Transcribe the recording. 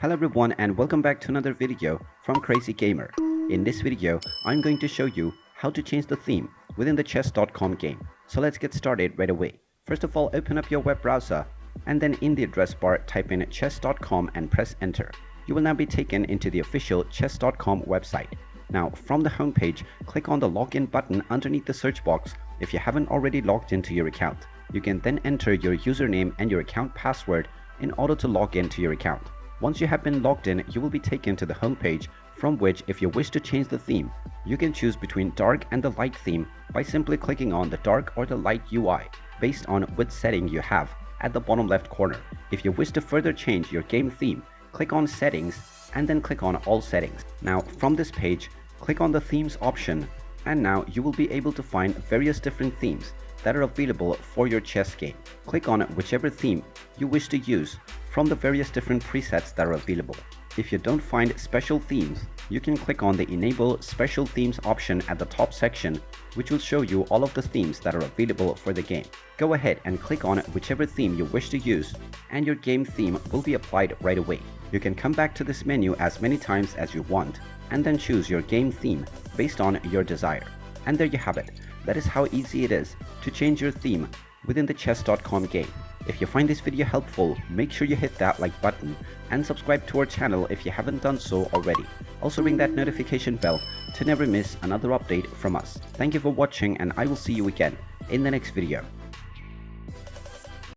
Hello everyone and welcome back to another video from Crazy Gamer. In this video, I'm going to show you how to change the theme within the chess.com game. So let's get started right away. First of all, open up your web browser and then in the address bar type in chess.com and press enter. You will now be taken into the official chess.com website. Now from the home page, click on the login button underneath the search box if you haven't already logged into your account. You can then enter your username and your account password in order to log into your account. Once you have been logged in, you will be taken to the home page from which, if you wish to change the theme, you can choose between dark and the light theme by simply clicking on the dark or the light UI based on which setting you have at the bottom left corner. If you wish to further change your game theme, click on settings and then click on all settings. Now from this page, click on the themes option and now you will be able to find various different themes that are available for your chess game. Click on whichever theme you wish to use from the various different presets that are available. If you don't find special themes, you can click on the Enable Special Themes option at the top section, which will show you all of the themes that are available for the game. Go ahead and click on whichever theme you wish to use, and your game theme will be applied right away. You can come back to this menu as many times as you want, and then choose your game theme based on your desire. And there you have it. That is how easy it is to change your theme within the chess.com game. If you find this video helpful, make sure you hit that like button and subscribe to our channel if you haven't done so already. Also ring that notification bell to never miss another update from us. Thank you for watching and I will see you again in the next video.